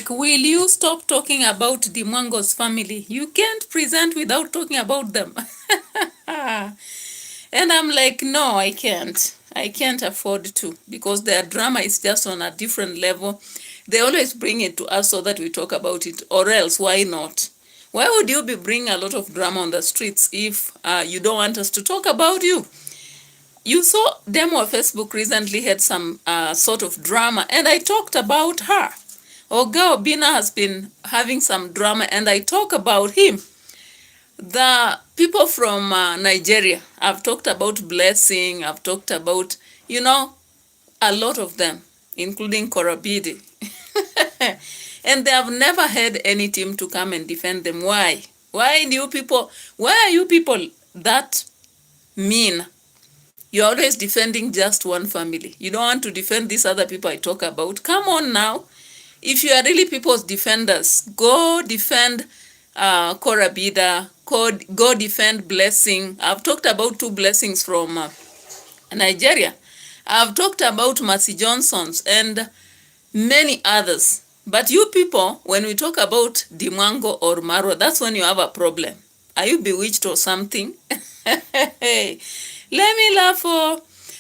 like, will you stop talking about the Mwango's family? You can't present without talking about them. And I'm like, no, I can't. I can't afford to, because their drama is just on a different level. They always bring it to us so that we talk about it, or else why not? Why would you be bringing a lot of drama on the streets if you don't want us to talk about you? You saw Demo of Facebook recently had some sort of drama, and I talked about her. Oga Obina has been having some drama, and I talk about him. The people from Nigeria, I've talked about Blessing, I've talked about, a lot of them, including Korabidi. And they have never had any team to come and defend them. Why? Why are you people that mean? You're always defending just one family. You don't want to defend these other people I talk about. Come on now. If you are really people's defenders, go defend Korabida, go defend Blessing. I've talked about 2 blessings from Nigeria. I've talked about Mercy Johnson's and many others. But you people, when we talk about Dimwango or Maro, that's when you have a problem. Are you bewitched or something? Hey, let me laugh.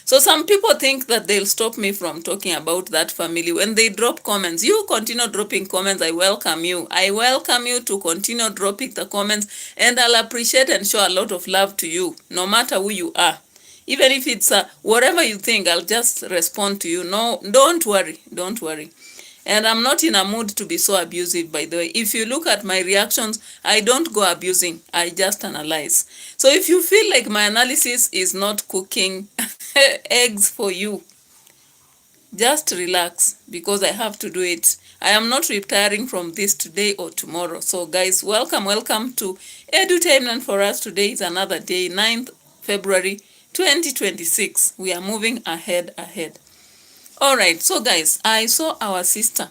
So some people think that they'll stop me from talking about that family when they drop comments. You continue dropping comments. I welcome you. I welcome you to continue dropping the comments, and I'll appreciate and show a lot of love to you, no matter who you are. Even if it's whatever you think, I'll just respond to you. No, don't worry. Don't worry. And I'm not in a mood to be so abusive, by the way. If you look at my reactions, I don't go abusing. I just analyze. So if you feel like my analysis is not cooking eggs for you, just relax, because I have to do it. I am not retiring from this today or tomorrow. So guys, welcome to Edutainment. For us today is another day, 9th February 2026. We are moving ahead. All right, so guys, I saw our sister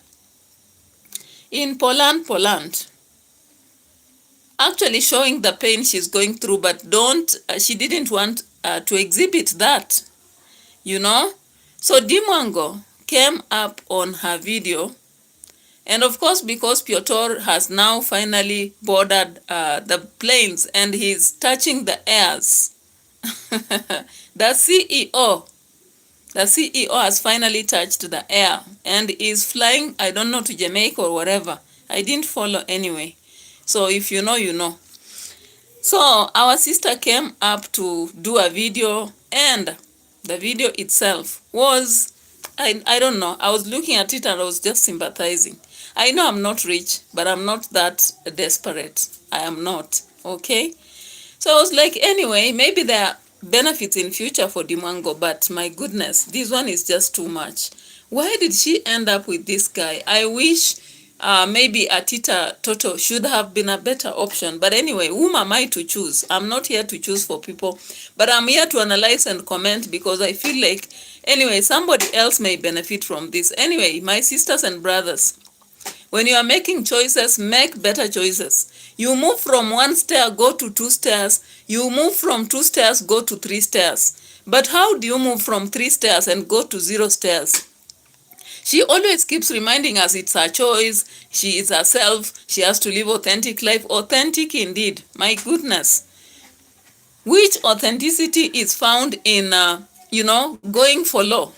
in Poland, actually showing the pain she's going through, but she didn't want to exhibit that, So Dimwango came up on her video, and of course, because Piotr has now finally boarded the planes and he's touching the airs, the CEO has finally touched the air and is flying, I don't know, to Jamaica or whatever. I didn't follow anyway. So if you know, you know. So our sister came up to do a video, and the video itself was, I don't know, I was looking at it and I was just sympathizing. I know I'm not rich, but I'm not that desperate. I am not, okay? So I was like, anyway, maybe there are benefits in future for Dimwango, but my goodness, this one is just too much. Why did she end up with this guy? I wish maybe Atita Toto should have been a better option. But anyway, whom am I to choose? I'm not here to choose for people, but I'm here to analyze and comment, because I feel like, anyway, somebody else may benefit from this. Anyway, my sisters and brothers, when you are making choices, make better choices. You move from 1 stair, go to 2 stairs. You move from 2 stairs, go to 3 stairs. But how do you move from 3 stairs and go to 0 stairs? She always keeps reminding us it's her choice. She is herself. She has to live authentic life. Authentic indeed. My goodness. Which authenticity is found in, going for law?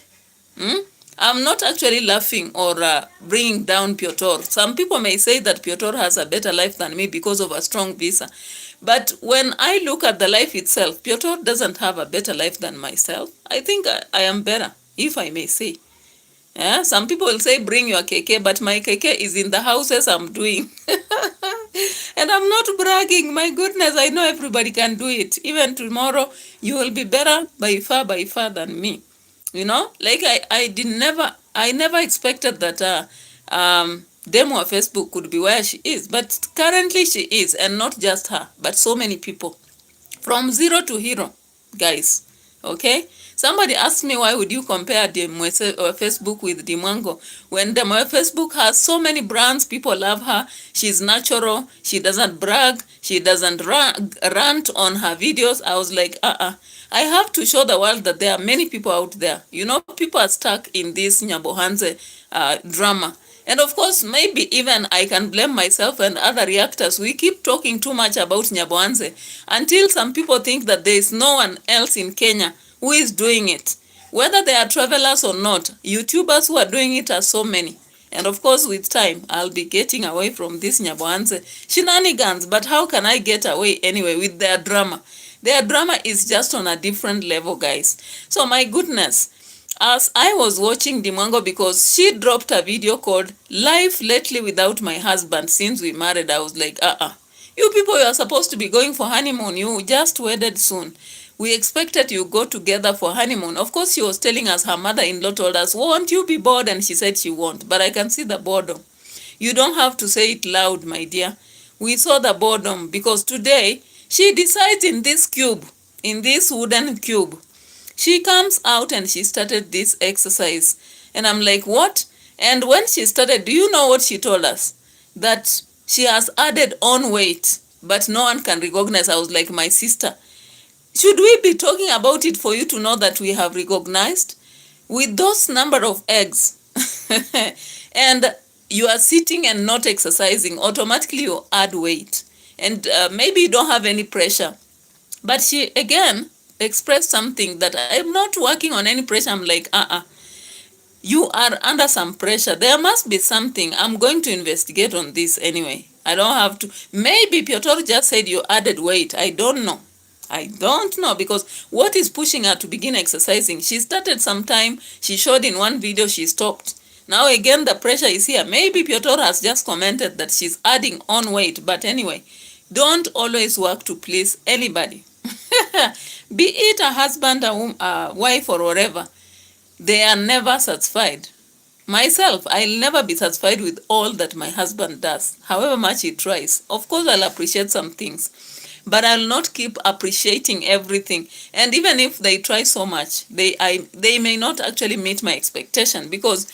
I'm not actually laughing or bringing down Piotr. Some people may say that Piotr has a better life than me because of a strong visa. But when I look at the life itself, Piotr doesn't have a better life than myself. I think I am better, if I may say. Yeah, some people will say, bring your keke, but my keke is in the houses I'm doing. And I'm not bragging. My goodness, I know everybody can do it. Even tomorrow, you will be better by far than me. Like I never expected that Demo of Facebook could be where she is, but currently she is, and not just her, but so many people, from zero to hero, guys. Okay, somebody asked me, why would you compare Demo of Facebook with Dimwango when Demo of Facebook has so many brands? People love her. She's natural. She doesn't brag. She doesn't rant on her videos. I was like, I have to show the world that there are many people out there. People are stuck in this Nyabohanze drama. And of course, maybe even I can blame myself and other reactors. We keep talking too much about Nyabwanze until some people think that there is no one else in Kenya who is doing it. Whether they are travelers or not, YouTubers who are doing it are so many. And of course, with time, I'll be getting away from this Nyabwanze shenanigans. But how can I get away anyway with their drama? Their drama is just on a different level, guys. So my goodness, as I was watching MWANGO, because she dropped a video called Life Lately Without My Husband Since We Married, I was like, you people, you are supposed to be going for honeymoon. You just wedded soon. We expected you go together for honeymoon. Of course, she was telling us, her mother-in-law told us, won't you be bored? And she said she won't. But I can see the boredom. You don't have to say it loud, my dear. We saw the boredom because today she decides in this cube, in this wooden cube. She comes out and she started this exercise. And I'm like, what? And when she started, do you know what she told us? That she has added on weight, but no one can recognize. I was like, my sister, should we be talking about it for you to know that we have recognized? With those number of eggs, and you are sitting and not exercising, automatically you add weight. And maybe you don't have any pressure. But she, again, expressed something that I'm not working on any pressure. I'm like, you are under some pressure. There must be something. I'm going to investigate on this anyway. I don't have to. Maybe Piotr just said you added weight. I don't know. I don't know, because what is pushing her to begin exercising? She started sometime. She showed in one video, she stopped. Now again, the pressure is here. Maybe Piotr has just commented that she's adding on weight. But anyway, don't always work to please anybody. Be it a husband, a wife, or whatever, they are never satisfied. Myself, I'll never be satisfied with all that my husband does, however much he tries. Of course, I'll appreciate some things, but I'll not keep appreciating everything. And even if they try so much, they may not actually meet my expectation, because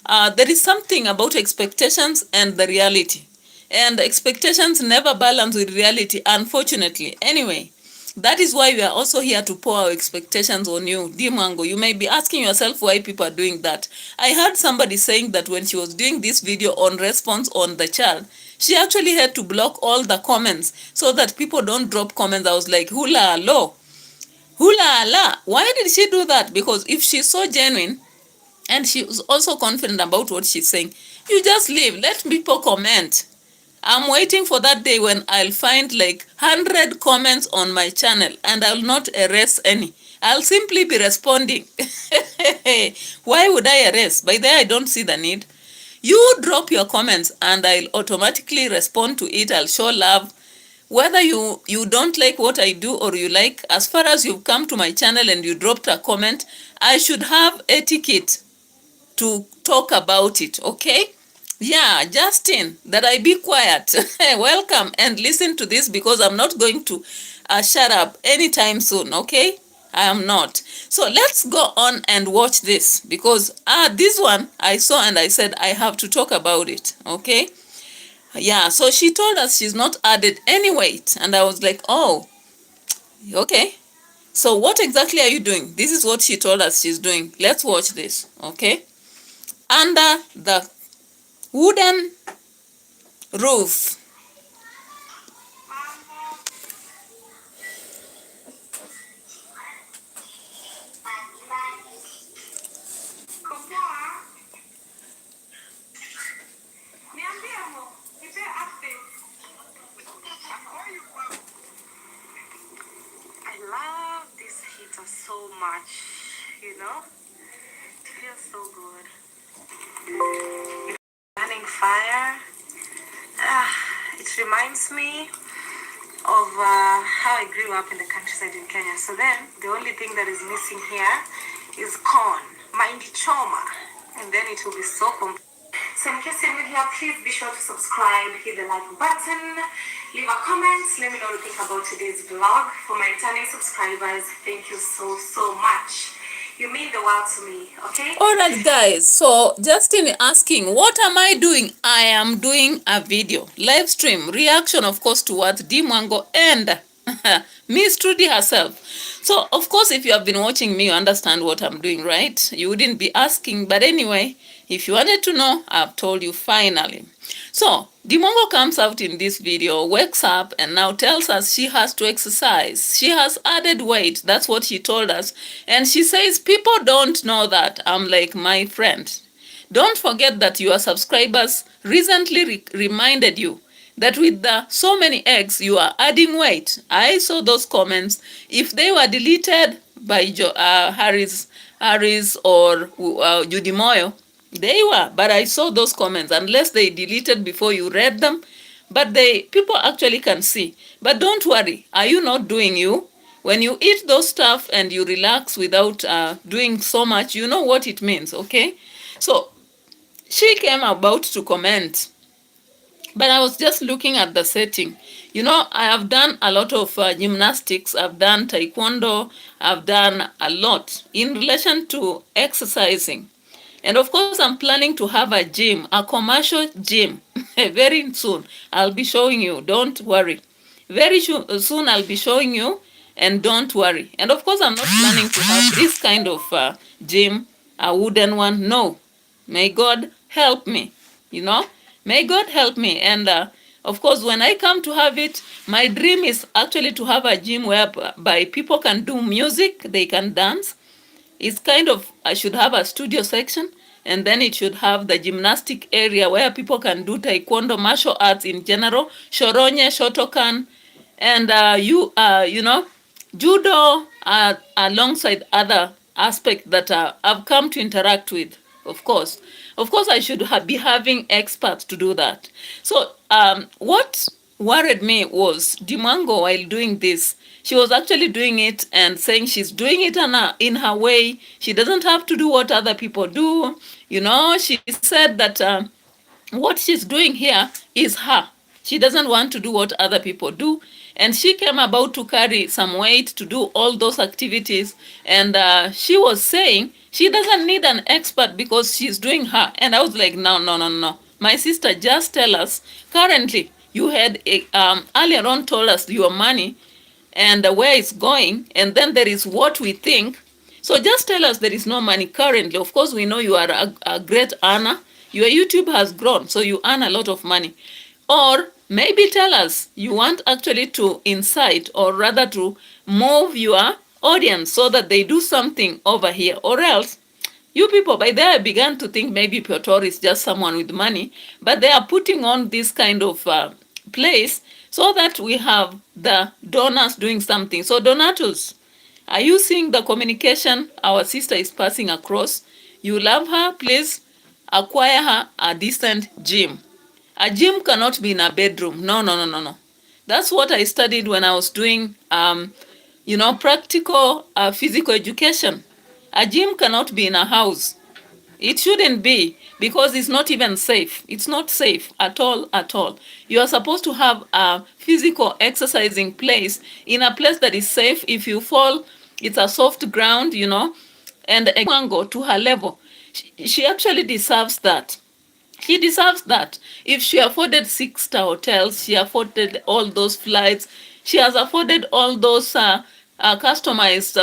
there is something about expectations and the reality. And expectations never balance with reality, unfortunately. Anyway, that is why we are also here to pour our expectations on you. MWANGO, you may be asking yourself why people are doing that. I heard somebody saying that when she was doing this video on response on the child, she actually had to block all the comments so that people don't drop comments. I was like, hula lo, hula la. Why did she do that? Because if she's so genuine and she was also confident about what she's saying, you just leave. Let people comment. I'm waiting for that day when I'll find like 100 comments on my channel and I'll not erase any. I'll simply be responding. Why would I erase? By there, I don't see the need. You drop your comments and I'll automatically respond to it. I'll show love. Whether you don't like what I do or you like, as far as you've come to my channel and you dropped a comment, I should have etiquette to talk about it, okay? Yeah, Justin, that I be quiet. Welcome and listen to this, because I'm not going to shut up anytime soon, okay? I am not. So let's go on and watch this, because this one I saw and I said I have to talk about it, okay? Yeah, so she told us she's not added any weight, and I was like, oh, okay. So what exactly are you doing? This is what she told us she's doing. Let's watch this, okay? Under the wooden roof. I love this heater so much, you know? It feels so good. Burning fire. It reminds me of how I grew up in the countryside in Kenya. So then, the only thing that is missing here is corn, mahindi choma, and then it will be so complete. So in case you're new here, please be sure to subscribe, hit the like button, leave a comment, let me know what you think about today's vlog. For my returning subscribers, thank you so much. You mean the world to me, okay? Alright guys, so Justin asking, what am I doing? I am doing a video, live stream, reaction of course to what MWANGO and Miss Trudy herself. So of course if you have been watching me, you understand what I'm doing, right? You wouldn't be asking, but anyway, If you wanted to know, I've told you finally. So, DeMWANGO comes out in this video, wakes up, and now tells us she has to exercise. She has added weight. That's what she told us. And she says, people don't know that. I'm like, my friend, don't forget that your subscribers recently reminded you that with the so many eggs, you are adding weight. I saw those comments. If they were deleted by Harris or Judy Moyo, they were. But I saw those comments, unless they deleted before you read them. But people actually can see. But don't worry. Are you not doing you? When you eat those stuff and you relax without doing so much, you know what it means, okay? So she came about to comment, but I was just looking at the setting. You know, I have done a lot of gymnastics. I've done taekwondo. I've done a lot in relation to exercising. And of course, I'm planning to have a gym, a commercial gym, very soon. I'll be showing you. Don't worry. Very soon I'll be showing you, and don't worry. And of course, I'm not planning to have this kind of gym, a wooden one. No. May God help me, you know. May God help me. And of course, when I come to have it, my dream is actually to have a gym whereby people can do music, they can dance. It's kind of, I should have a studio section, and then it should have the gymnastic area where people can do taekwondo, martial arts in general, shoronye, shotokan, and you know, judo, alongside other aspects that I've come to interact with. Of course, I should be having experts to do that. So, what worried me was DeMWANGO, while doing this, she was actually doing it and saying she's doing it in her way. She doesn't have to do what other people do. You know, she said that what she's doing here is her. She doesn't want to do what other people do. And she came about to carry some weight to do all those activities. And she was saying she doesn't need an expert because she's doing her. And I was like, no. My sister, just tell us. Currently, you had earlier on told us your money and where it's going. And then there is what we think. So just tell us there is no money currently. Of course, we know you are a great earner. Your YouTube has grown, so you earn a lot of money. Or maybe tell us you want actually to incite, or rather to move your audience so that they do something over here. Or else, you people, by there I began to think maybe Piotr is just someone with money, but they are putting on this kind of place so that we have the donors doing something. So donators, are you seeing the communication our sister is passing across? You love her, please acquire her a decent gym. A gym cannot be in a bedroom. No. That's what I studied when I was doing, you know, practical physical education. A gym cannot be in a house. It shouldn't be, because it's not even safe. It's not safe at all. You are supposed to have a physical exercising place in a place that is safe. If you fall, it's a soft ground, you know, and a mango to her level. She actually deserves that. She deserves that. If she afforded 6-star hotels, she afforded all those flights, she has afforded all those customized,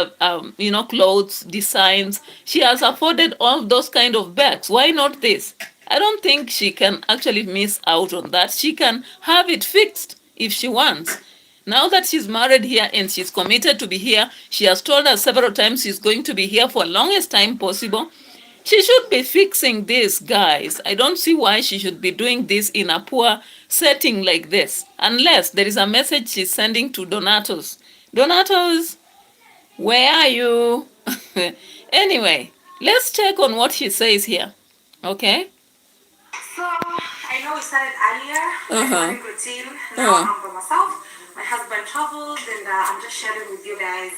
you know, clothes, designs. She has afforded all those kind of bags. Why not this? I don't think she can actually miss out on that. She can have it fixed if she wants. Now that she's married here and she's committed to be here, she has told us several times she's going to be here for the longest time possible. She should be fixing this, guys. I don't see why she should be doing this in a poor setting like this, unless there is a message she's sending to donators. Donators, where are you? Anyway, let's check on what she says here. Okay? So, I know we started earlier, my morning routine. Now I'm by myself. My husband traveled, and I'm just sharing with you guys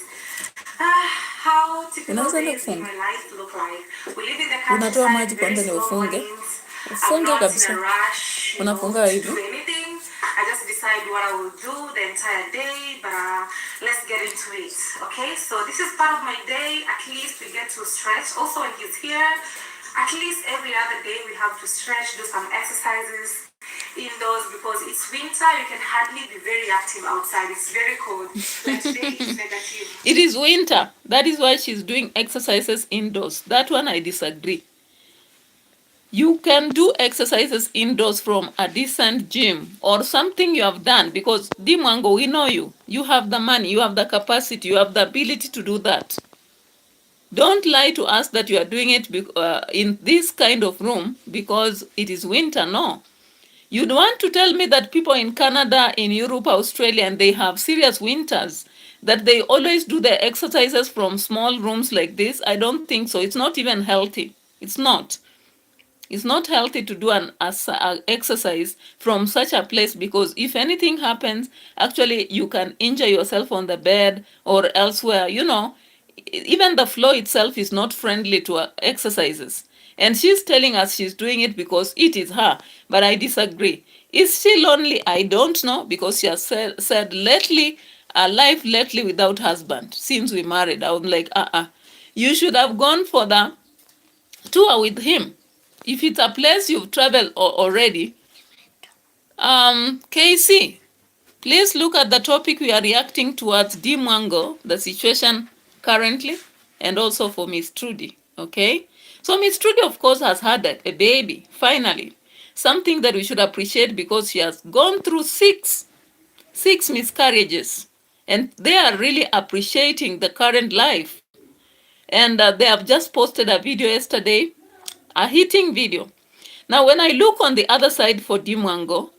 how typical days in my life look like. We live in the countryside, very slow mornings. I'm not in a rush, to do anything. I just decide what I will do the entire day, but let's get into it. Okay, so this is part of my day. At least we get to stretch. Also, when he's here, at least every other day we have to stretch, do some exercises indoors, because it's winter. You can hardly be very active outside. It's very cold. Like today it's negative. It is winter. That is why she's doing exercises indoors. That one I disagree. You can do exercises indoors from a decent gym or something you have done, because DMWANGO, we know you. You have the money, you have the capacity, you have the ability to do that. Don't lie to us that you are doing it in this kind of room because it is winter. No. You'd want to tell me that people in Canada, in Europe, Australia, and they have serious winters, that they always do their exercises from small rooms like this? I don't think so. It's not even healthy. It's not. It's not healthy to do an exercise from such a place, because if anything happens, actually you can injure yourself on the bed or elsewhere. Even the floor itself is not friendly to exercises. And she's telling us she's doing it because it is her. But I disagree. Is she lonely? I don't know, because she has said lately, a life lately without husband since we married. I'm like, you should have gone for the tour with him. If it's a place you've traveled already. KC, please look at the topic we are reacting towards, DMWANGO, the situation currently, and also for Miss Trudy, okay? So Miss Trudy, of course, has had a baby, finally. Something that we should appreciate, because she has gone through six miscarriages. And they are really appreciating the current life. And they have just posted a video yesterday, a hitting video. Now, when I look on the other side for DMWANGO,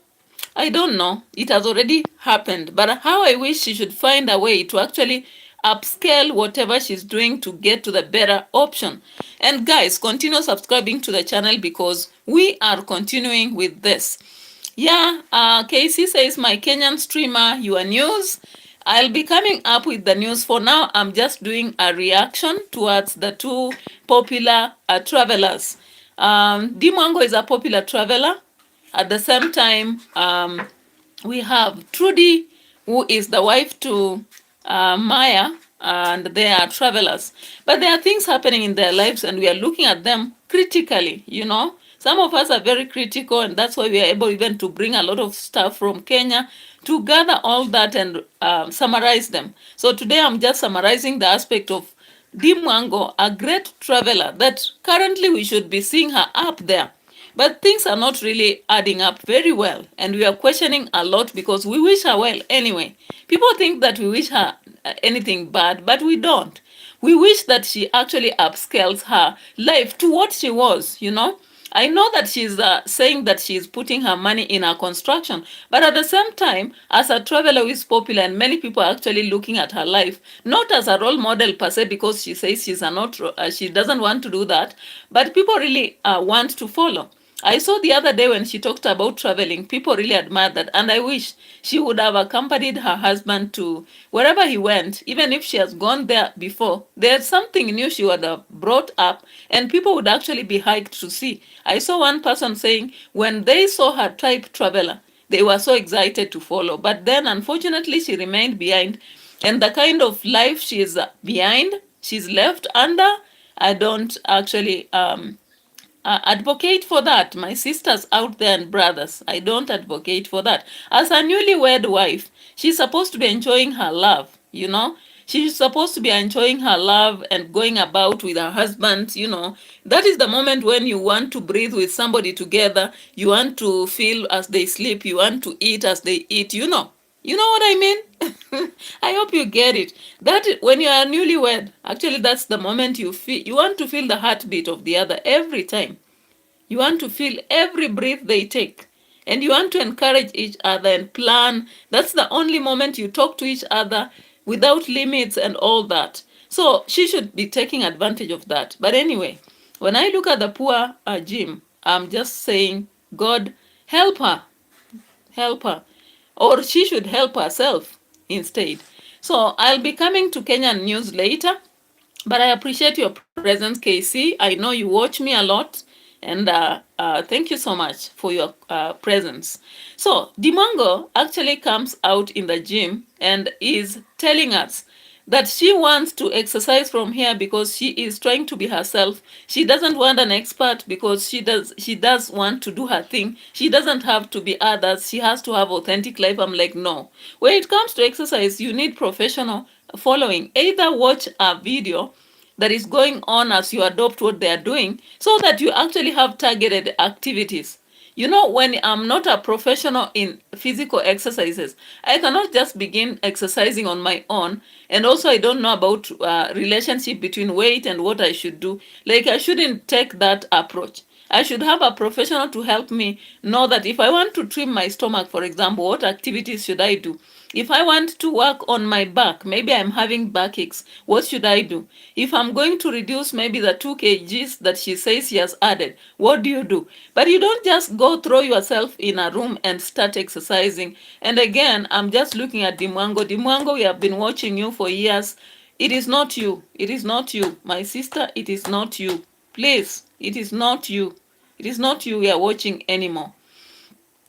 I don't know. It has already happened. But how I wish she should find a way to actually upscale whatever she's doing to get to the better option. And guys, continue subscribing to the channel, because we are continuing with this. Yeah, Casey says, my Kenyan streamer, your news. I'll be coming up with the news. For now, I'm just doing a reaction towards the two popular travelers. DMWANGO is a popular traveler. At the same time, we have Trudy, who is the wife to Maya, and they are travelers. But there are things happening in their lives, and we are looking at them critically, Some of us are very critical, and that's why we are able even to bring a lot of stuff from Kenya to gather all that and summarize them. So today I'm just summarizing the aspect of DMWANGO, a great traveler that currently we should be seeing her up there. But things are not really adding up very well, and we are questioning a lot, because we wish her well anyway. People think that we wish her anything bad, but we don't. We wish that she actually upscales her life to what she was, I know that she's saying that she's putting her money in her construction, but at the same time, as a traveler who is popular, and many people are actually looking at her life, not as a role model per se, because she says she doesn't want to do that, but people really want to follow. I saw the other day when she talked about traveling, people really admired that, and I wish she would have accompanied her husband to wherever he went, even if she has gone there before. There's something new she would have brought up, and people would actually be hyped to see. I saw one person saying when they saw her type traveler, they were so excited to follow, but then unfortunately she remained behind, and the kind of life she is behind, she's left under, I don't actually advocate for that. My sisters out there and brothers, I don't advocate for that. As a newlywed wife, she's supposed to be enjoying her love, She's supposed to be enjoying her love and going about with her husband, That is the moment when you want to breathe with somebody together. You want to feel as they sleep. You want to eat as they eat, You know what I mean? I hope you get it. That when you are newlywed, actually that's the moment you want to feel the heartbeat of the other every time. You want to feel every breath they take. And you want to encourage each other and plan. That's the only moment you talk to each other without limits and all that. So she should be taking advantage of that. But anyway, when I look at the poor Jim, I'm just saying, God, help her. Help her. Or she should help herself instead. So I'll be coming to Kenyan news later. But I appreciate your presence, KC. I know you watch me a lot. And thank you so much for your presence. So DMWANGO actually comes out in the gym and is telling us that she wants to exercise from here because she is trying to be herself. She doesn't want an expert because she does want to do her thing. She doesn't have to be others. She has to have authentic life. I'm like, no. When it comes to exercise, you need professional following. Either watch a video that is going on as you adopt what they are doing, so that you actually have targeted activities. You know, when I'm not a professional in physical exercises, I cannot just begin exercising on my own. And also, I don't know about relationship between weight and what I should do. Like, I shouldn't take that approach. I should have a professional to help me know that if I want to trim my stomach, for example, what activities should I do? If I want to work on my back, maybe I'm having backaches, what should I do? If I'm going to reduce maybe the 2 kgs that she says she has added, what do you do? But you don't just go throw yourself in a room and start exercising. And again, I'm just looking at DeMwango. DeMwango, we have been watching you for years. It is not you. It is not you. My sister, it is not you. Please, it is not you. It is not you we are watching anymore.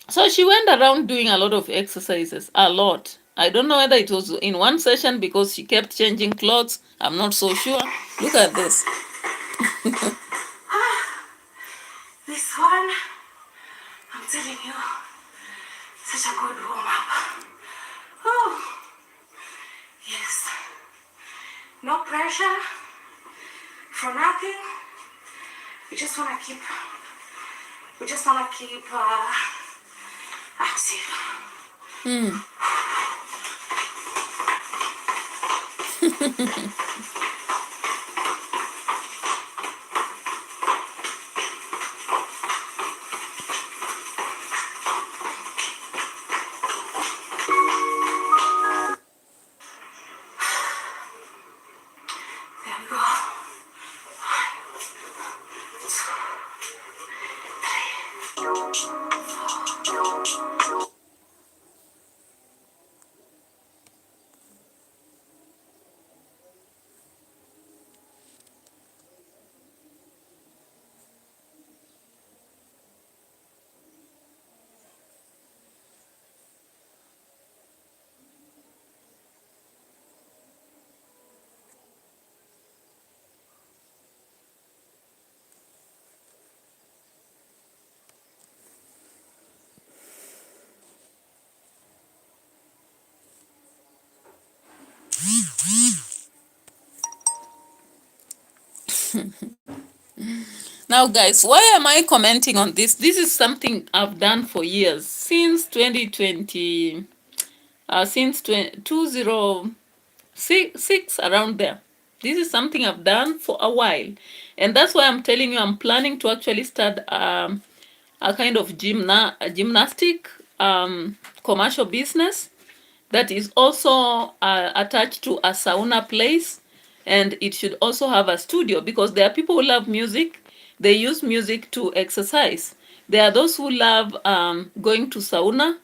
So she went around doing a lot of exercises, a lot. I don't know whether it was in one session because she kept changing clothes. I'm not so sure. Look at this. This one, I'm telling you, such a good warm up. Oh, yes. No pressure, for nothing. We just want to keep active. There we go. 1, 2, 3. Now, guys, why am I commenting on this? This is something I've done for years, since 2020, since 2006, around there. This is something I've done for a while. And that's why I'm telling you I'm planning to actually start a kind of gymnastic commercial business that is also attached to a sauna place, and it should also have a studio, because there are people who love music. They use music to exercise. There are those who love going to sauna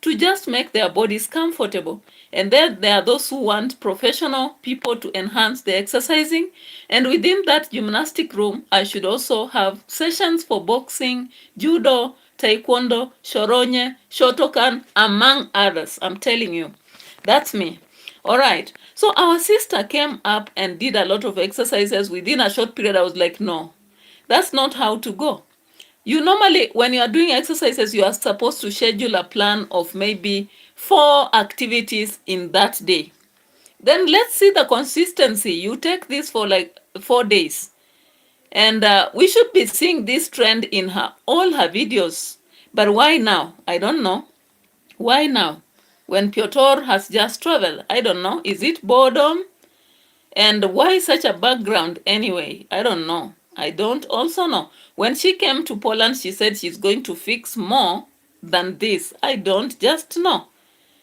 to just make their bodies comfortable. And then there are those who want professional people to enhance their exercising. And within that gymnastic room, I should also have sessions for boxing, judo, taekwondo, shoronye, shotokan, among others. I'm telling you, that's me. All right. So our sister came up and did a lot of exercises within a short period. I was like, no, that's not how to go. You normally, when you are doing exercises, you are supposed to schedule a plan of maybe 4 activities in that day. Then let's see the consistency. You take this for like 4 days. And we should be seeing this trend in all her videos. But why now? I don't know. Why now? When Piotr has just traveled? I don't know. Is it boredom? And why such a background anyway? I don't know. I don't also know. When she came to Poland, she said she's going to fix more than this. I don't just know.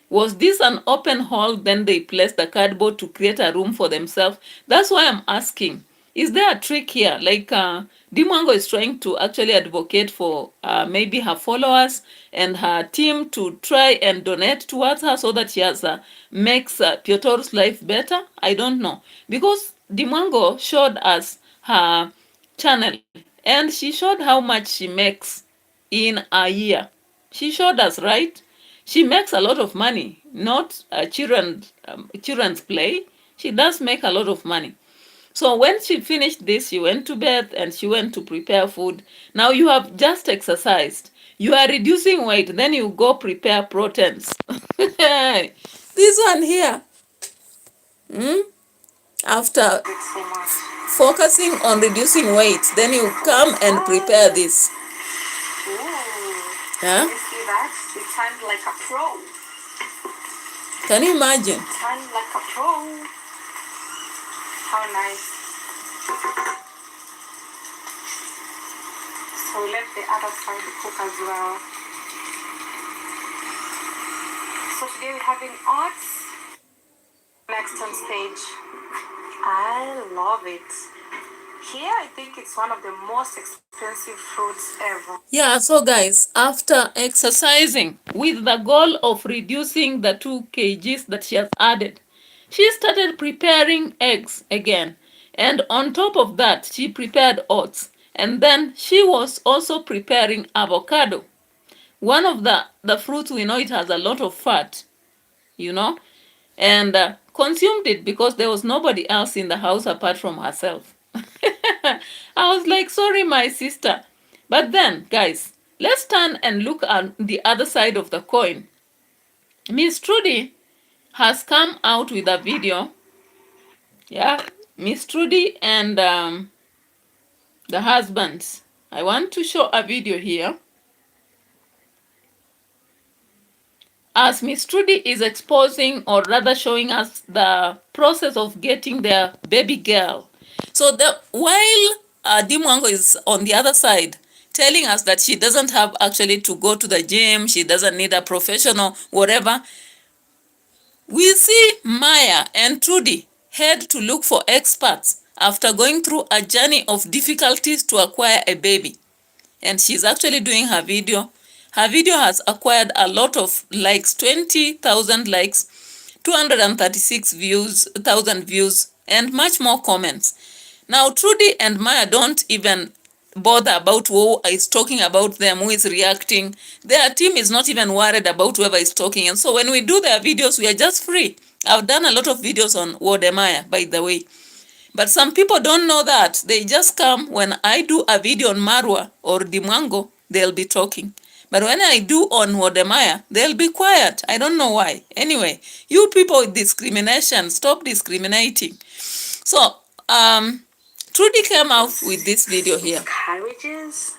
Was this an open hall? Then they placed the cardboard to create a room for themselves. That's why I'm asking. Is there a trick here? Like DeMwango is trying to actually advocate for maybe her followers and her team to try and donate towards her so that she has makes Piotr's life better. I don't know. Because DeMwango showed us her channel and she showed how much she makes in a year. She showed us, right? She makes a lot of money, not children's play. She does make a lot of money. So when she finished this, she went to bed and she went to prepare food. Now you have just exercised. You are reducing weight. Then you go prepare proteins. This one here. After It's so much. focusing on reducing weight, then you come and prepare this. Ooh. Yeah? Can you see that? It turned like a pro. Can you imagine? Turned like a pro. How nice. So we let the other side cook as well. So today we're having oats. Next on stage. I love it. Here I think it's one of the most expensive fruits ever. Yeah, so guys, after exercising with the goal of reducing the 2 kgs that she has added, she started preparing eggs again. And on top of that, she prepared oats. And then she was also preparing avocado. One of the fruits, we know it has a lot of fat, you know, and consumed it because there was nobody else in the house apart from herself. I was like, sorry, my sister. But then, guys, let's turn and look at the other side of the coin. Miss Trudy has come out with a video. Yeah, Miss Trudy and the husbands. I want to show a video here. As Miss Trudy is exposing, or rather showing us, the process of getting their baby girl. So while MWANGO is on the other side, telling us that she doesn't have actually to go to the gym, she doesn't need a professional, whatever, we see Maya and Trudy head to look for experts after going through a journey of difficulties to acquire a baby. And she's actually doing her video. Her video has acquired a lot of likes, 20,000 likes, 236,000 views, and much more comments. Now, Trudy and Maya don't even bother about who is talking about them, who is reacting. Their team is not even worried about whoever is talking. And so when we do their videos, we are just free. I've done a lot of videos on Wodemaya, by the way. But some people don't know that. They just come when I do a video on Marwa or MWANGO, they'll be talking. But when I do on Wodemaya, they'll be quiet. I don't know why. Anyway, you people with discrimination, stop discriminating. So, Trudy came out with this video here. Miscarriages?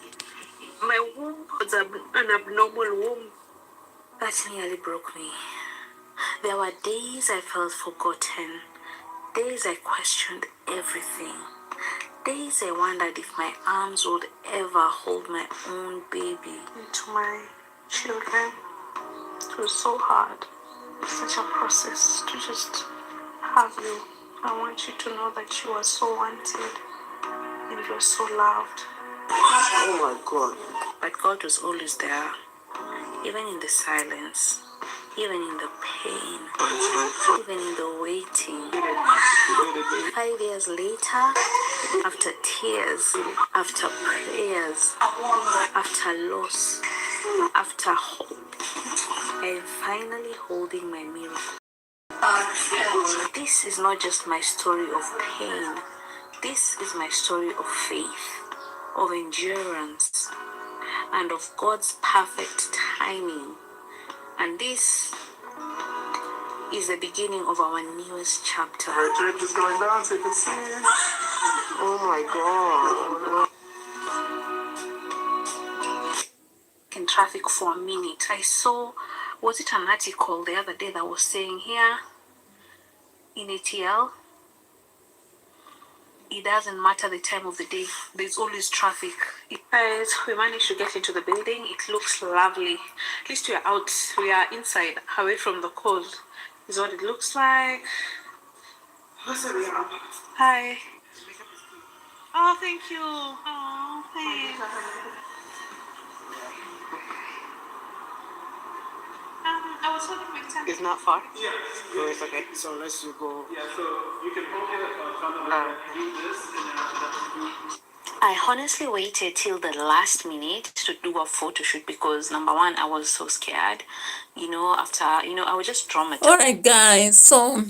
My womb was an abnormal womb. That nearly broke me. There were days I felt forgotten. Days I questioned everything. Days I wondered if my arms would ever hold my own baby. To my children, it was so hard. Such a process to just have you. I want you to know that you are so wanted and you're so loved. Oh my God. But God was always there, even in the silence, even in the pain, even in the waiting. 5 years later, after tears, after prayers, after loss, after hope, I am finally holding my miracle. This is not just my story of pain. This is my story of faith, of endurance, and of God's perfect timing. And this is the beginning of our newest chapter. Our drip is going down, so you can see it. Oh my God. In traffic for a minute, I saw, was it an article the other day that was saying here in ATL, it doesn't matter the time of the day, there's always traffic. Guys, we managed to get into the building. It looks lovely. At least we are out, we are inside, away from the cold. Is what it looks like. Hi. Oh, thank you. Oh, thanks. I was hoping my time. It's not far? Yeah. Oh, it's okay. So unless you go. Yeah, so you can hold it do this and then after that. I honestly waited till the last minute to do a photo shoot because number one, I was so scared. After, I was just traumatized. All right, guys. So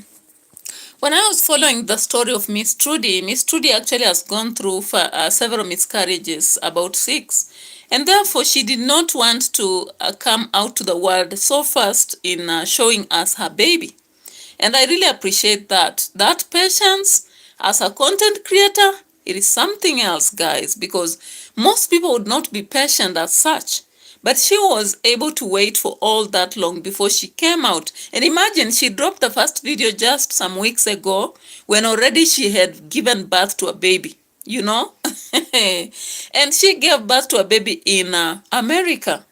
when I was following the story of Miss Trudy actually has gone through several miscarriages, about 6. And therefore, she did not want to come out to the world so fast in showing us her baby. And I really appreciate that. That patience as a content creator, it is something else, guys, because most people would not be patient as such. But she was able to wait for all that long before she came out. And imagine, she dropped the first video just some weeks ago when already she had given birth to a baby, you know? And she gave birth to a baby in America.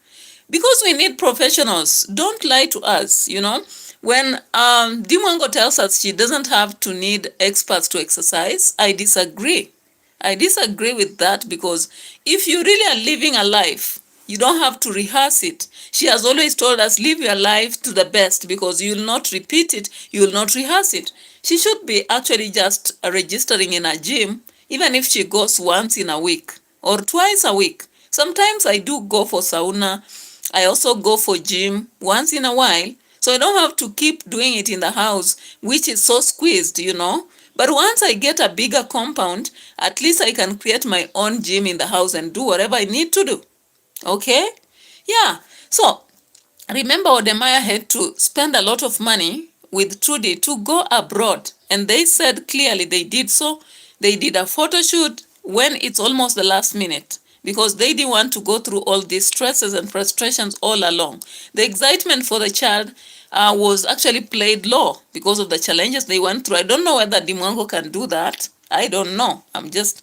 Because we need professionals. Don't lie to us, you know. When MWANGO tells us she doesn't have to need experts to exercise, I disagree. I disagree with that, because if you really are living a life, you don't have to rehearse it. She has always told us, live your life to the best, because you will not repeat it, you will not rehearse it. She should be actually just registering in a gym, even if she goes once in a week or twice a week. Sometimes I do go for sauna. I also go for gym once in a while. So I don't have to keep doing it in the house, which is so squeezed, you know. But once I get a bigger compound, at least I can create my own gym in the house and do whatever I need to do. Okay? Yeah. So remember, Odemaya had to spend a lot of money with Trudy to go abroad. And they said clearly they did so. They did a photo shoot when it's almost the last minute, because they didn't want to go through all these stresses and frustrations all along. The excitement for the child was actually played low because of the challenges they went through. I don't know whether MWANGO can do that. I don't know. I'm just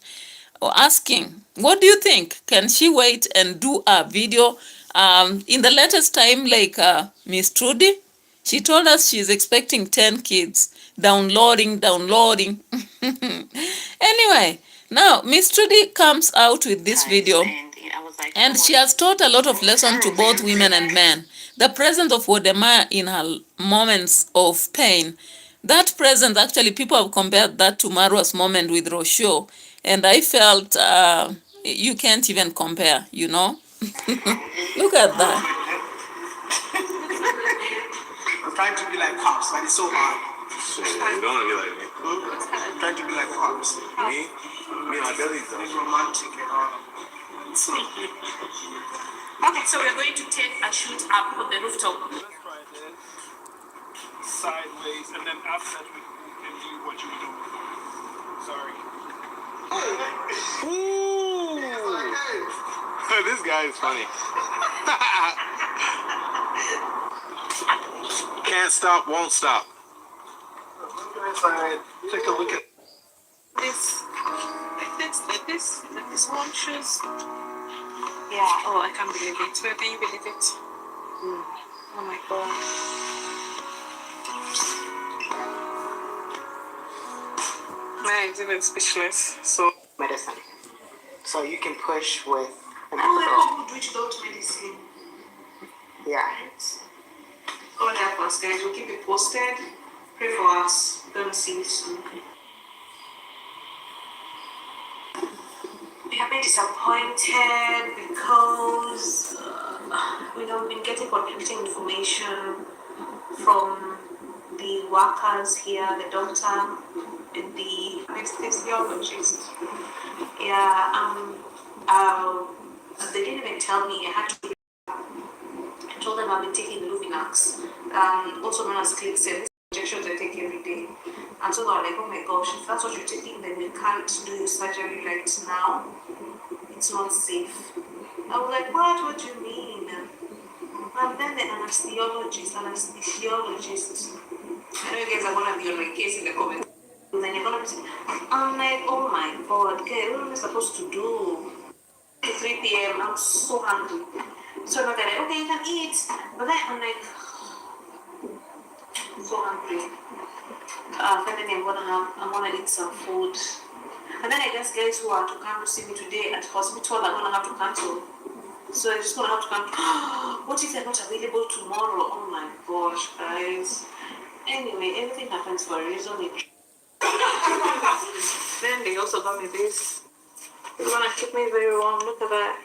asking. What do you think? Can she wait and do a video in the latest time like Miss Trudy? She told us she's expecting 10 kids. Downloading. Anyway, now Miss Trudy comes out with this video, and she has taught a lot of lessons to both women and men. The presence of Wodemaya in her moments of pain, that presence, actually, people have compared that to Marwa's moment with Roshio, and I felt you can't even compare, you know? Look at that. I'm trying to be like Pops, but it's so hard. So, you don't want to be like me. I'm trying to be like Pops. Me? Me, my belly's done. It's romantic and all. So. Okay, so we're going to take a shoot up on the rooftop. Let's try this. Sideways, and then after that we can do what you do. Sorry. Ooh. This guy is funny. Can't stop, won't stop. Go inside. Take a look at This, like this one shoes. Yeah, oh, I can't believe it. Well, can you believe it? Oh my god. Man, it's even speechless. So medicine. So you can push with an episode. Would reach without medicine. Yeah. God help us, guys. We'll keep it posted. Pray for us. We're gonna see you soon. We have been disappointed because we've been getting conflicting information from the workers here, the doctor and the anesthesiologist. Yeah, they didn't even tell me. I had to. I told them I've been taking Luvinax, also known as Clixen. Injections I take every day. And so they were like, oh my gosh, if that's what you're taking, then we can't do your surgery right now. It's not safe. I was like, what do you mean? And then the anesthesiologist, I know you guys are gonna be on my case in the comments. And then you're gonna be saying, I'm like, oh my god, okay, what am I supposed to do? It's 3 p.m. I'm so hungry. So I'm like, okay, you can eat. But then I'm like, I'm so hungry. Finally, I'm gonna eat some food. And then I guess guys who are to come to see me today at hospital are gonna have to cancel. So I'm just gonna have to come. What if they're not available tomorrow? Oh my gosh, guys. Anyway, everything happens for a reason. Then they also got me this. It's gonna keep me very warm. Look at that.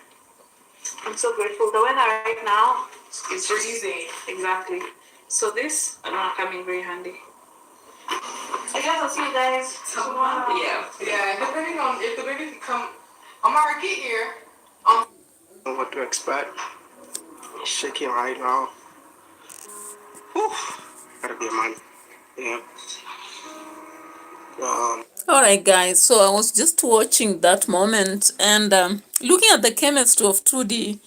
I'm so grateful. The weather right now is freezing. Exactly. So this is gonna come in very handy. I guess I'll see you guys tomorrow. Yeah. Depending on if the baby can come, I'm already get here. what to expect. Shaking right now. Whew. Gotta be a man. Yeah. All right, guys. So I was just watching that moment and looking at the chemistry of Trudy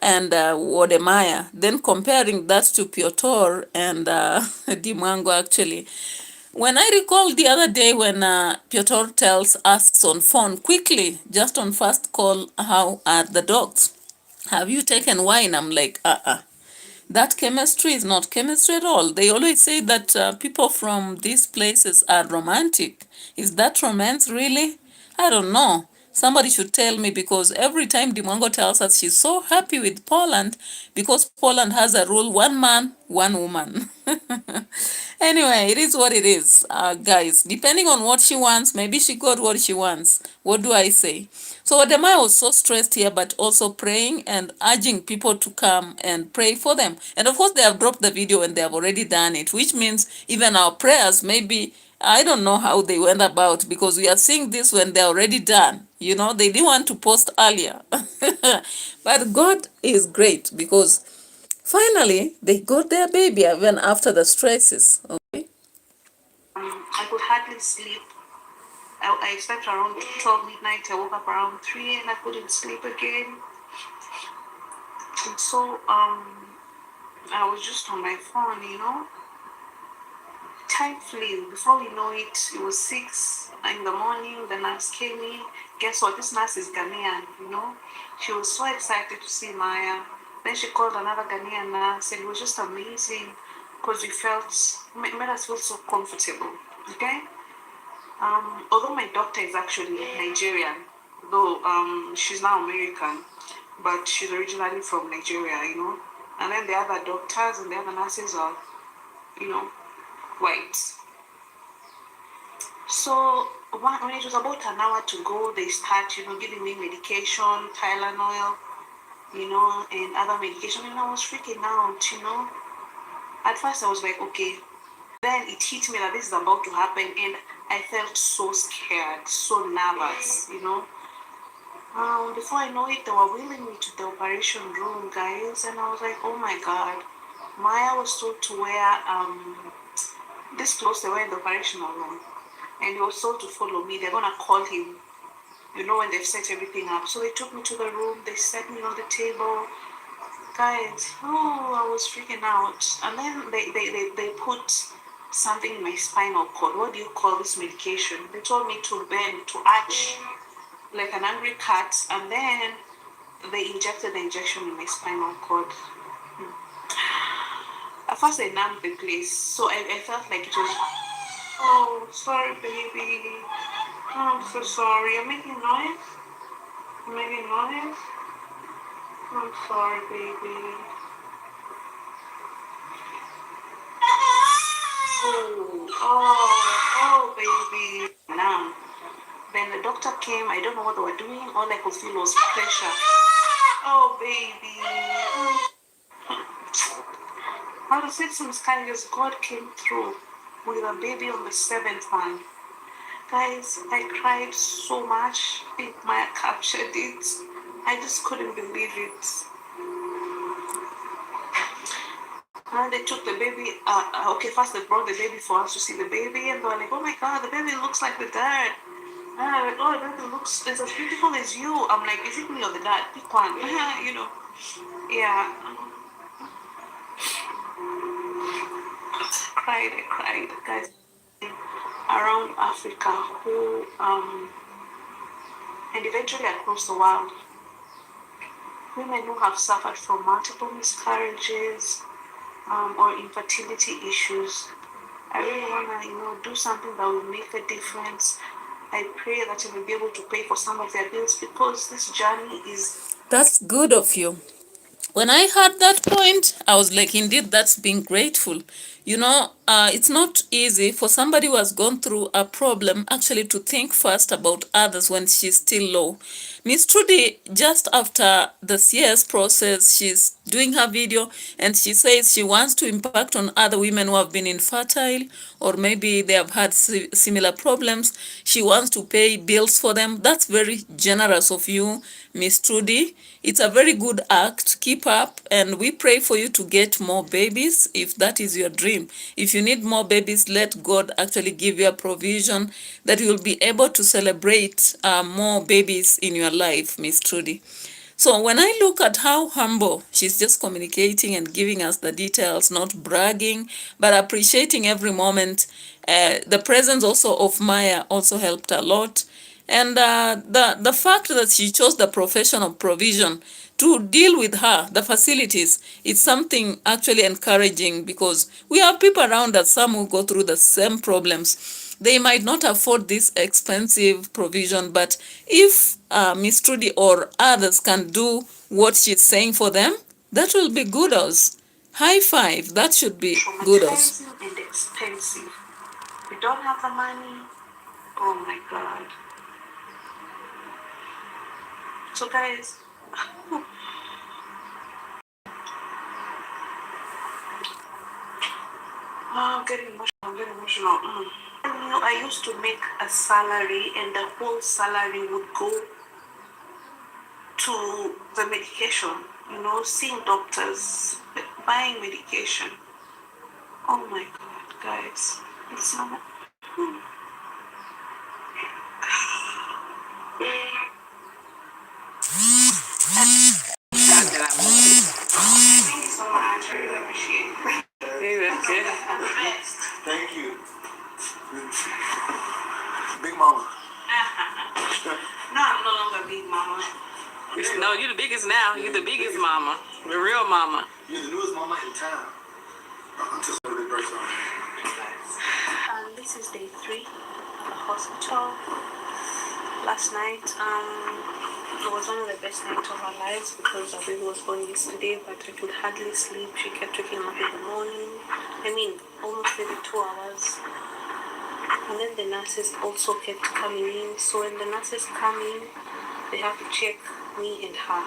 and Wodemaya, then comparing that to Piotr and Dimwango actually. When I recall the other day when Piotr asks on phone quickly, just on first call, how are the dogs? Have you taken wine? I'm like, that chemistry is not chemistry at all. They always say that people from these places are romantic. Is that romance really? I don't know. Somebody should tell me, because every time Dimongo tells us she's so happy with Poland because Poland has a rule, one man, one woman. Anyway, it is what it is, guys. Depending on what she wants, maybe she got what she wants. What do I say? So Ademai was so stressed here, but also praying and urging people to come and pray for them. And of course, they have dropped the video and they have already done it, which means even our prayers, maybe, I don't know how they went about, because we are seeing this when they're already done. You know, they didn't want to post earlier. But God is great, because finally they got their baby even after the stresses. Okay. I could hardly sleep. I slept around 12 midnight. I woke up around 3 and I couldn't sleep again. And so I was just on my phone, you know. Time flew. Before we know it, it was 6 in the morning. The nurse came in. Guess what? This nurse is Ghanaian, you know. She was so excited to see Maya. Then she called another Ghanaian nurse, and it was just amazing because made us feel so comfortable. Okay. Although my doctor is actually Nigerian, though she's now American, but she's originally from Nigeria, you know. And then the other doctors and the other nurses are, you know, white. So when it was about an hour to go, they start, you know, giving me medication, Tylenol, you know, and other medication, and I was freaking out, you know. At first I was like, okay. Then it hit me that this is about to happen, and I felt so scared, so nervous, you know. Before I know it, they were wheeling me to the operation room, guys, and I was like, oh my god. Maya was told to wear this clothes they wear in the operational room, and he was told to follow me. They're gonna call him, you know, when they've set everything up. So they took me to the room, they set me on the table. Guys, oh, I was freaking out. And then they put something in my spinal cord. What do you call this medication? They told me to bend, to arch like an angry cat, and then they injected the injection in my spinal cord. At first I numbed the place, so I felt like it was, oh, sorry baby, oh, I'm so sorry, I'm making noise, I'm sorry baby. Oh, baby. Now, then the doctor came. I don't know what they were doing. All I could feel was pressure. Oh, baby. How to say some kindness, God came through with a baby on the 7th one. Guys, I cried so much. Maya captured it. I just couldn't believe it. And they took the baby. Okay, first they brought the baby for us to see the baby, and they were like, "Oh my God, the baby looks like the dad." And I'm like, "Oh, the baby looks as beautiful as you." I'm like, "Is it me or the dad? Pick one." You know, yeah. I cried, guys. Around Africa, who and eventually across the world, women who have suffered from multiple miscarriages or infertility issues. I really want to, you know, do something that will make a difference. I pray that I will be able to pay for some of their bills, because this journey is... That's good of you. When I heard that point, I was like, indeed, that's being grateful. You know, it's not easy for somebody who has gone through a problem actually to think first about others when she's still low. Miss Trudy, just after the CS process, she's doing her video, and she says she wants to impact on other women who have been infertile, or maybe they have had similar problems. She wants to pay bills for them. That's very generous of you, Miss Trudy. It's a very good act. Keep up, and we pray for you to get more babies if that is your dream. If you need more babies, let God actually give you a provision that you'll be able to celebrate more babies in your life, Miss Trudy. So when I look at how humble, she's just communicating and giving us the details, not bragging, but appreciating every moment. The presence also of Maya also helped a lot. And the fact that she chose the profession of provision to deal with her, the facilities, it's something actually encouraging, because we have people around us, some who go through the same problems. They might not afford this expensive provision, but if Miss Trudy or others can do what she's saying for them, that will be kudos. High five, that should be kudos. Traumatizing and expensive. We don't have the money. Oh my God. So guys, I'm getting emotional. I used to make a salary, and the whole salary would go to the medication, seeing doctors, buying medication. Oh my God, guys. It's not... Thank you so much. I really appreciate it. Thank you. Big mama. No, I'm no longer big mama. No, you're the biggest now. You're the biggest mama. The real mama. You're the newest mama in town. I'm just a big person. This is day 3 at the hospital. Last night, it was one of the best nights of our lives, because our baby was born yesterday, but I could hardly sleep. She kept waking up in the morning. Almost maybe 2 hours. And then the nurses also kept coming in. So when the nurses come in, they have to check me and her.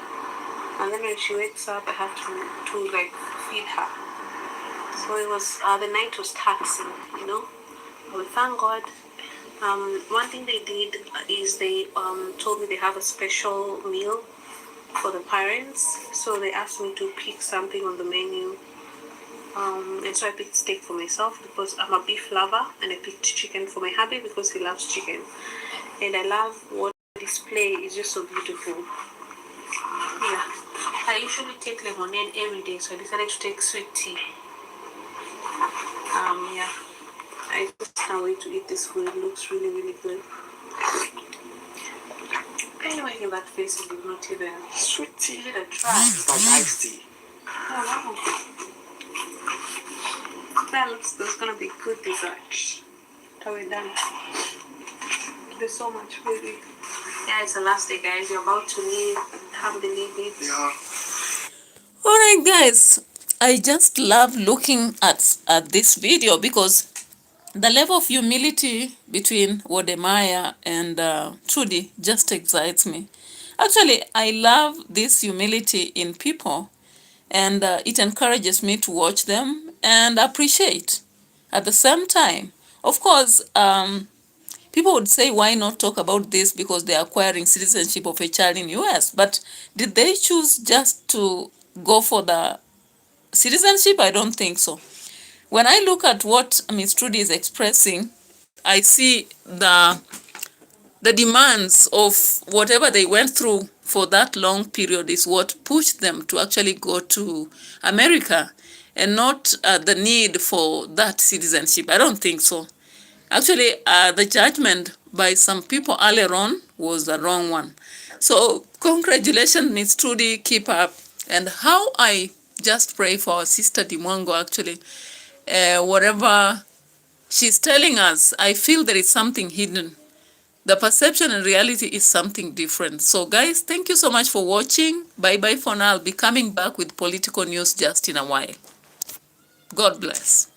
And then when she wakes up, I have to feed her. So it was, the night was taxing, But thank God. One thing they did is they told me they have a special meal for the parents. So they asked me to pick something on the menu. And so I picked steak for myself because I'm a beef lover, and I picked chicken for my hubby because he loves chicken. And I love what the display is, just so beautiful. Yeah. I usually take lemonade every day, so I decided to take sweet tea. Yeah. I just can't wait to eat this food. It looks really, really good. Anyway, that face is not even Sweet tea. give it a try. It's like iced tea. Oh, wow. That's gonna be good dessert. So we're done. There's so much really. Yeah, it's the last day, guys. You're about to leave. Can't believe it. Yeah. Alright guys, I just love looking at this video, because the level of humility between Wodemaya and Trudy just excites me. Actually, I love this humility in people, and it encourages me to watch them and appreciate at the same time. Of course, people would say, why not talk about this because they're acquiring citizenship of a child in US? But did they choose just to go for the citizenship? I don't think so. When I look at what Ms. Trudy is expressing, I see the demands of whatever they went through for that long period is what pushed them to actually go to America, and not the need for that citizenship. I don't think so. Actually, the judgment by some people earlier on was the wrong one. So congratulations, Ms. Trudy, keep up. And how I just pray for our sister MWANGO, actually. Whatever she's telling us, I feel there is something hidden. The perception and reality is something different. So guys, thank you so much for watching. Bye-bye for now. I'll be coming back with political news just in a while. God bless.